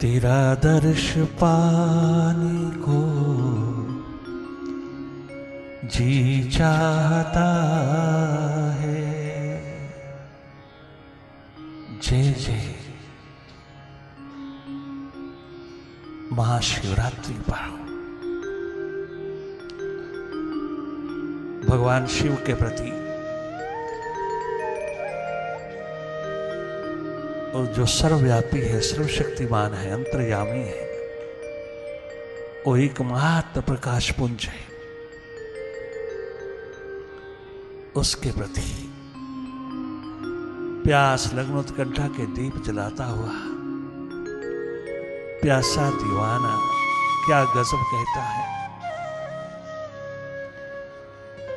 तेरा दर्श पाने को जी चाहता है। जय जय महाशिवरात्रि पर भगवान शिव के प्रति और जो सर्वव्यापी है, सर्वशक्तिमान है, अंतर्यामी है, वो एकमात्र प्रकाश पुंज है, उसके प्रति प्यास लग्न उत्कंठा के दीप जलाता हुआ प्यासा दीवाना क्या गजब कहता है।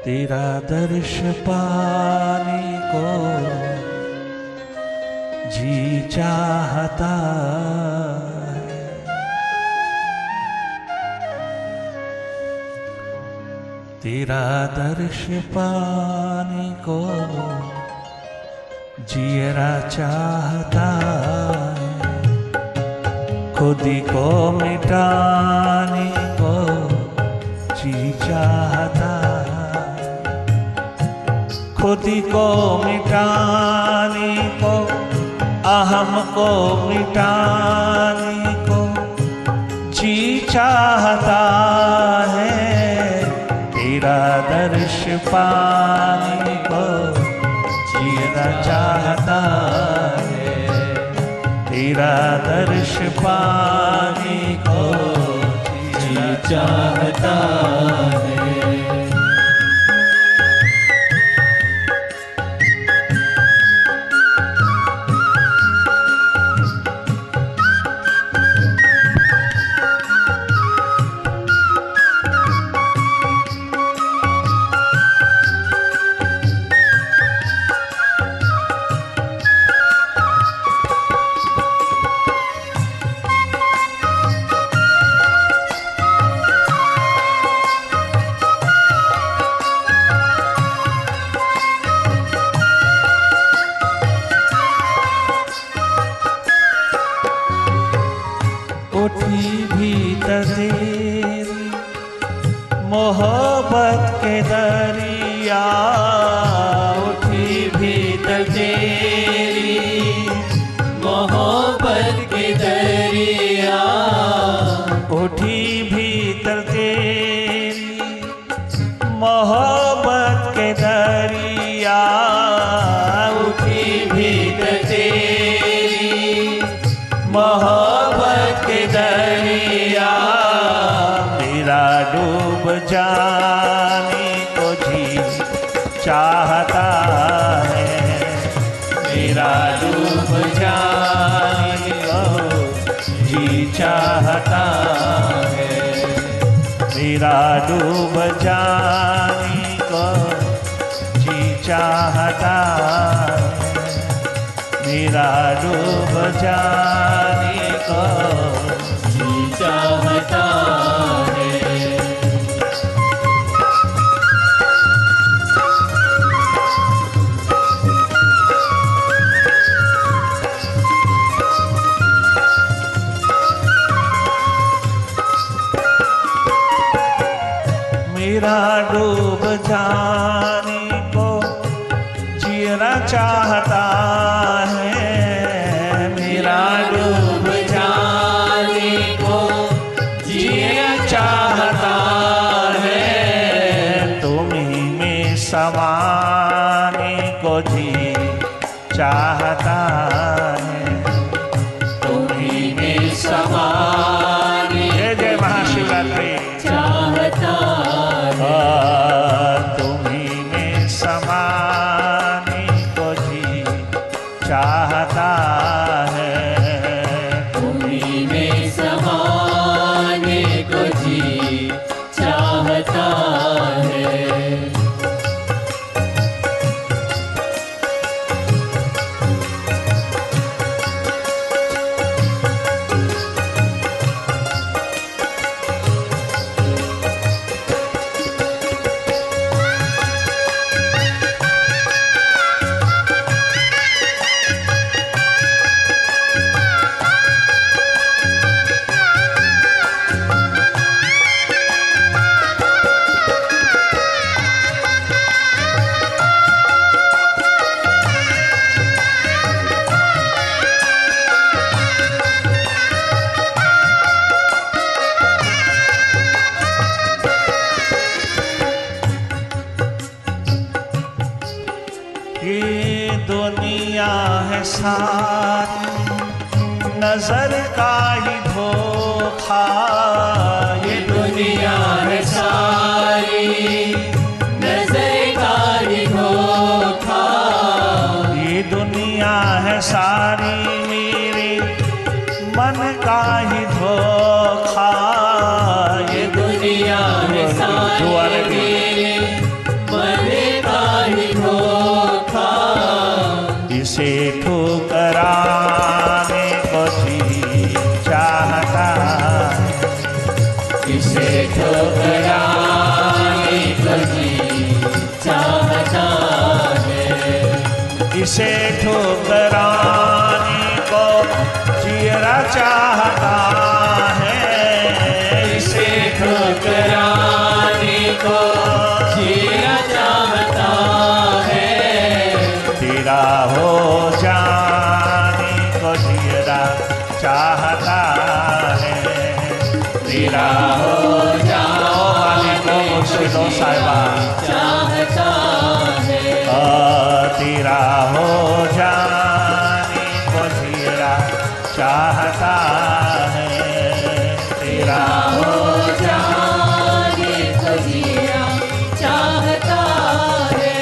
तेरा दर्श पाने को जी चाहता है। तेरा दर्श पाने को जियरा चाहता है। खुद ही को मिटाने को जी चाहता है। खुद ही को मिटाने को, अहम को मिटाने को जी चाहता है। तेरा दर्श पाने को जीना चाहता है। तेरा दर्श पाने को जी चाहता है। भीतर तेरी मोहब्बत के दरिया, उठी भीतर तेरी मोहब्बत के दरिया, उठी भीतर तेरी मोहब्बत के दरिया, उठी भीतर तेरी मोहब्बत के दरिया। तेरा डूब जाने को जी चाहता है। तेरा डूब जाने को जी चाहता है। तेरा डूब जाने को जी चाहता है। मेरा डूब जाने को जी चाहता है। मेरा डूब जाने को जीना चाहता है। मेरा डूब जाने को जीना चाहता है। तुम्हीं में समाने को जी चाहता है। तुम्हीं में समाने, जय जय महाशिवरात्रि चाहता है। तुम्हीं में समाने को जी सारी नजर का ही धोखा, ये दुनिया है सारी नजर का ही धोखा, ये दुनिया है सारी मेरे मन का ही धोखा, ये दुनिया है सारी मेरे मन का ही धोखा, इसे ठुकराने को जी चाहता, इसे ठुकराने को जी चाहता है, इसे ठुकराने को जीरा चाहता है, इसे ठुकराने को जीना चाहता है, तेरा हो जाने को जीरा चाहता है, तेरा हो जाने को मुर्शिदो साहिबा चाहता है, तेरा हो जाने को जीरा चाहता है, तेरा हो जाने को जीना चाहता है।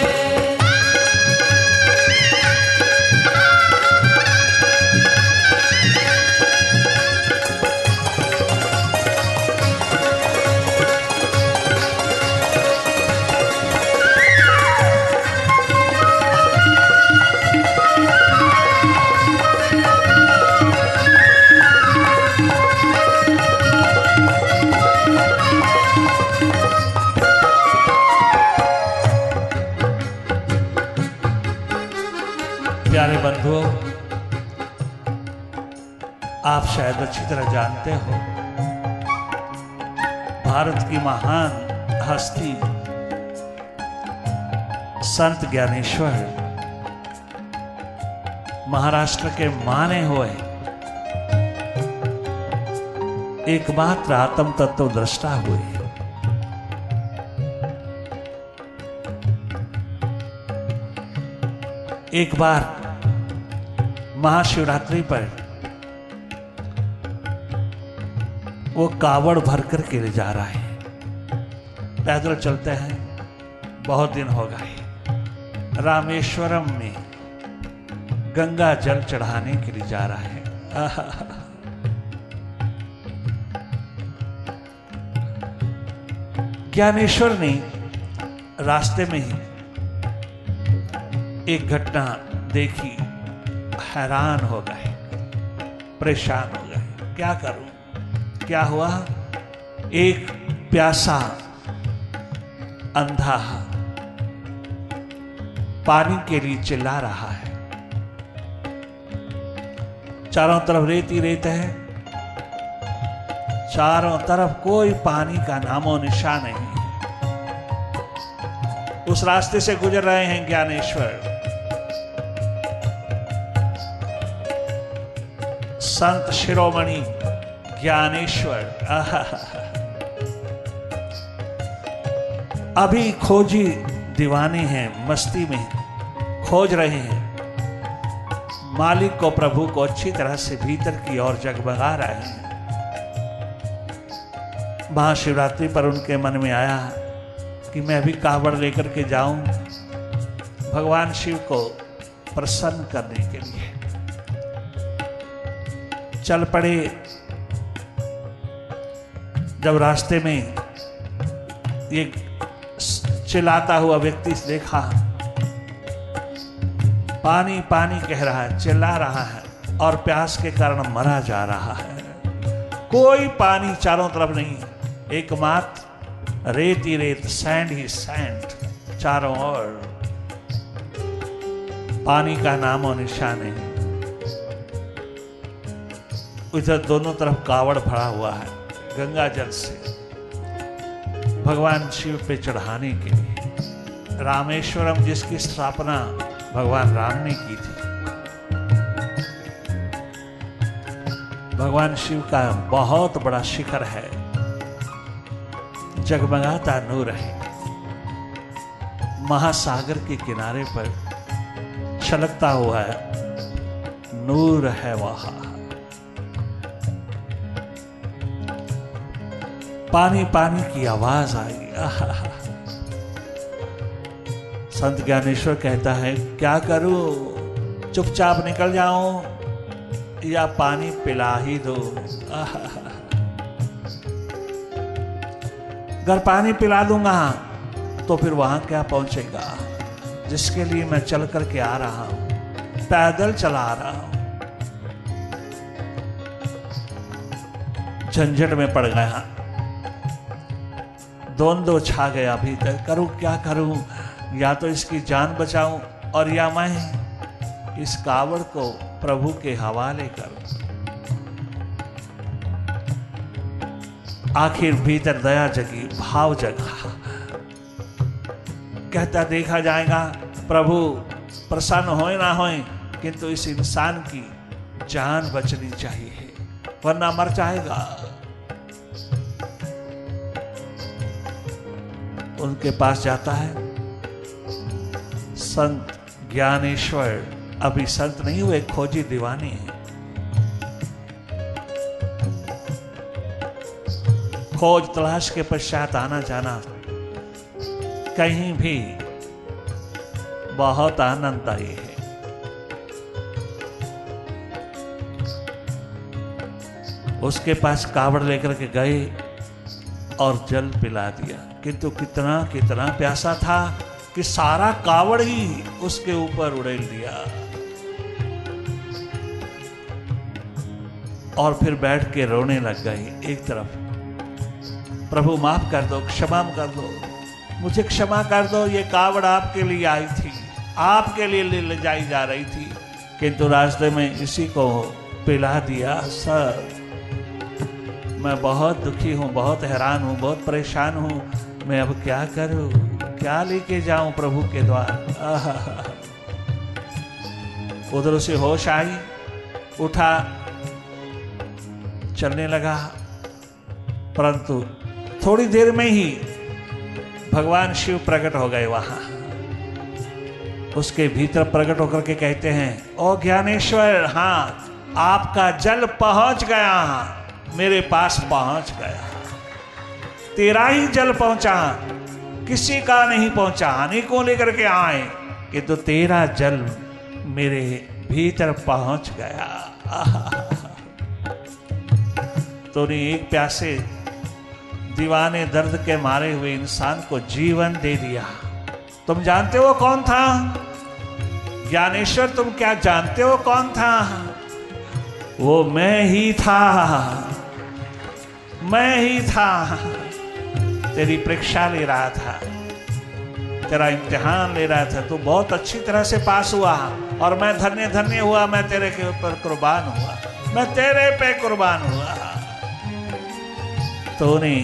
प्यारे बंधुओं, आप शायद अच्छी तरह जानते हो, भारत की महान हस्ती संत ज्ञानेश्वर महाराष्ट्र के माने हुए एकमात्र आत्म तत्व दृष्टा हुए। एक बार महाशिवरात्रि पर वो कावड़ भर कर के ले जा रहा है, पैदल चलते हैं, बहुत दिन हो गए। रामेश्वरम में गंगा जल चढ़ाने के लिए जा रहा है। ज्ञानेश्वर ने रास्ते में ही एक घटना देखी, हैरान हो गए, परेशान हो गए, क्या करूं? क्या हुआ? एक प्यासा अंधा पानी के लिए चिल्ला रहा है, चारों तरफ रेत ही रेत है, चारों तरफ कोई पानी का नामो निशान नहीं। उस रास्ते से गुजर रहे हैं ज्ञानेश्वर, संत शिरोमणि ज्ञानेश्वर। अभी खोजी दीवाने हैं, मस्ती में खोज रहे हैं मालिक को, प्रभु को अच्छी तरह से भीतर की ओर जगमगा रहे हैं। महाशिवरात्रि पर उनके मन में आया कि मैं भी कावड़ लेकर के जाऊं भगवान शिव को प्रसन्न करने के लिए। चल पड़े। जब रास्ते में एक चिल्लाता हुआ व्यक्ति देखा, पानी पानी कह रहा है, चिल्ला रहा है और प्यास के कारण मरा जा रहा है। कोई पानी चारों तरफ नहीं, एकमात्र रेत ही रेत, सैंड ही सैंड, चारों ओर पानी का नामो निशान नहीं। उधर दोनों तरफ कावड़ भरा हुआ है गंगा जल से भगवान शिव पे चढ़ाने के लिए। रामेश्वरम जिसकी स्थापना भगवान राम ने की थी, भगवान शिव का बहुत बड़ा शिखर है, जगमगाता नूर है, महासागर के किनारे पर छलकता हुआ है नूर है वहां। पानी पानी की आवाज आई। आहा। संत ज्ञानेश्वर कहता है क्या करूं, चुपचाप निकल जाऊं या पानी पिला ही दो। अगर पानी पिला दूंगा तो फिर वहां क्या पहुंचेगा जिसके लिए मैं चल करके आ रहा हूं, पैदल चला आ रहा हूं। झंझट में पड़ गया, द्वंद्व छा गया भीतर। करूं क्या करूं, या तो इसकी जान बचाऊं और या मैं इस कावड़ को प्रभु के हवाले करूं। आखिर भीतर दया जगी, भाव जगा। कहता देखा जाएगा, प्रभु प्रसन्न होए ना होए, किंतु इस इंसान की जान बचनी चाहिए वरना मर जाएगा। उनके पास जाता है। संत ज्ञानेश्वर अभी संत नहीं हुए, खोजी दीवाने हैं। खोज तलाश के पश्चात आना जाना कहीं भी बहुत आनंददायी है। उसके पास कावड़ लेकर के गए और जल पिला दिया, किंतु कितना कितना प्यासा था कि सारा कावड़ ही उसके ऊपर उड़ेल दिया। और फिर बैठ के रोने लग गई एक तरफ। प्रभु माफ कर दो, क्षमा कर दो, मुझे क्षमा कर दो, ये कावड़ आपके लिए आई थी, आपके लिए ले जाई जा रही थी, किंतु रास्ते में इसी को पिला दिया। सर मैं बहुत दुखी हूं, बहुत हैरान हूं, बहुत परेशान हूं, मैं अब क्या करूं, क्या लेके जाऊं प्रभु के द्वार। उधर से होश आई, उठा, चलने लगा, परंतु थोड़ी देर में ही भगवान शिव प्रकट हो गए वहां। उसके भीतर प्रकट होकर के कहते हैं, ओ ज्ञानेश्वर, हाँ आपका जल पहुंच गया, मेरे पास पहुंच गया, तेरा ही जल पहुंचा, किसी का नहीं पहुंचा। अनेकों लेकर के आए किंतु तेरा जल मेरे भीतर पहुंच गया। तूने एक प्यासे दीवाने दर्द के मारे हुए इंसान को जीवन दे दिया। तुम जानते हो कौन था ज्ञानेश्वर, तुम क्या जानते हो कौन था? वो मैं ही था, मैं ही था। तेरी परीक्षा ले रहा था, तेरा इम्तिहान ले रहा था, तू बहुत अच्छी तरह से पास हुआ और मैं धन्य धन्य हुआ, मैं तेरे के ऊपर कुर्बान हुआ, मैं तेरे पे कुर्बान हुआ। तूने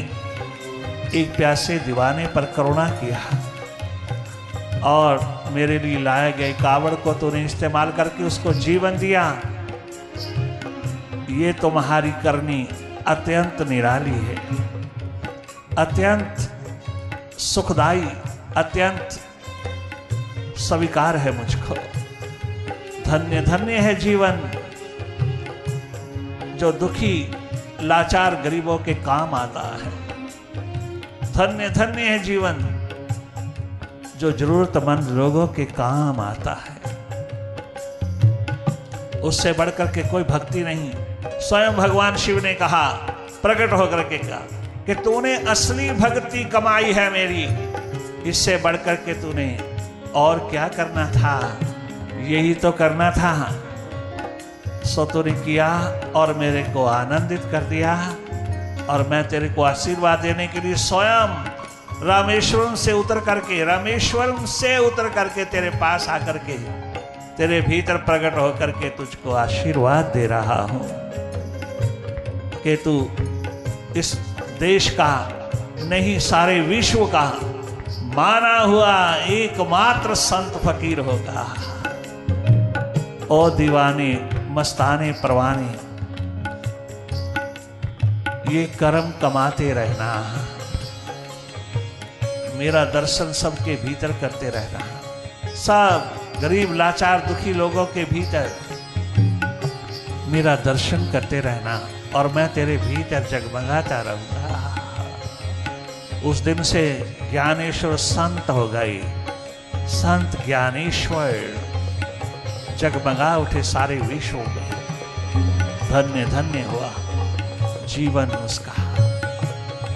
एक प्यासे दीवाने पर करुणा किया और मेरे लिए लाए गए कावड़ को तूने इस्तेमाल करके उसको जीवन दिया। ये तुम्हारी करनी अत्यंत निराली है, अत्यंत सुखदाई, अत्यंत स्वीकार है मुझको। धन्य धन्य है जीवन जो दुखी लाचार गरीबों के काम आता है। धन्य धन्य है जीवन जो जरूरतमंद लोगों के काम आता है। उससे बढ़कर के कोई भक्ति नहीं। स्वयं भगवान शिव ने कहा, प्रकट होकर के कहा कि तूने असली भक्ति कमाई है मेरी, इससे बढ़कर के तूने और क्या करना था? यही तो करना था। सो तूने किया और मेरे को आनंदित कर दिया और मैं तेरे को आशीर्वाद देने के लिए स्वयं रामेश्वरम से उतर करके तेरे पास आकर के तेरे भीतर प्रकट होकर के तुझको आशीर्वाद दे रहा हूं कि तू इस देश का नहीं सारे विश्व का माना हुआ एकमात्र संत फकीर होगा। ओ दीवाने मस्ताने परवाने, ये कर्म कमाते रहना, मेरा दर्शन सबके भीतर करते रहना। सब गरीब लाचार दुखी लोगों के भीतर मेरा दर्शन करते रहना और मैं तेरे भीतर जगमगाता रहूंगा। उस दिन से ज्ञानेश्वर संत हो गए, संत ज्ञानेश्वर जगमगा उठे सारे विश्व में। धन्य धन्य हुआ जीवन उसका।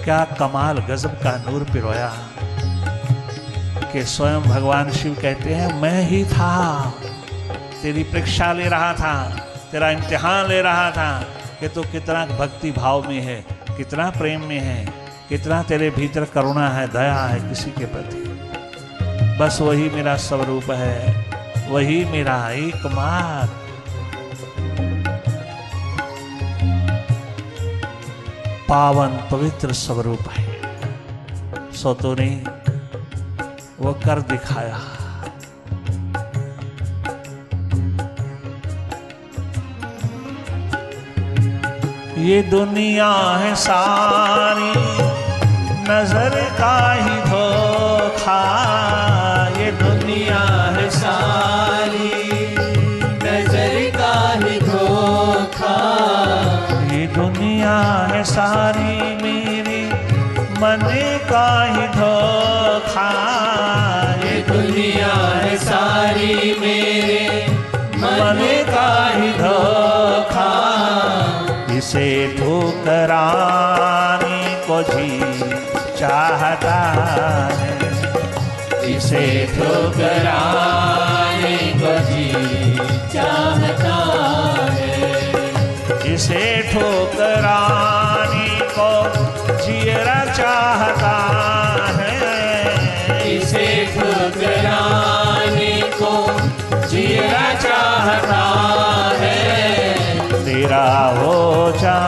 क्या कमाल गजब का नूर पिरोया कि स्वयं भगवान शिव कहते हैं मैं ही था, तेरी परीक्षा ले रहा था, तेरा इम्तिहान ले रहा था कि तू कितना भक्ति भाव में है, कितना प्रेम में है, कितना तेरे भीतर करुणा है, दया है किसी के प्रति। बस वही मेरा स्वरूप है, वही मेरा एकमात्र पावन पवित्र स्वरूप है। सो तूने वो कर दिखाया। ये दुनिया है सारी नजर का ही धोखा, ये दुनिया है सारी नजर का ही धोखा, ये दुनिया है सारी मेरे मन का ही धोखा, ये दुनिया है सारी मेरे मन का ही धोखा। इसे ठुकराने को जी चाहता है, इसे ठुकराने को जी चाहता है, इसे ठुकराने को जीरा चाहता है, इसे ठुकराने को जीना चाहता है। तेरा हो जा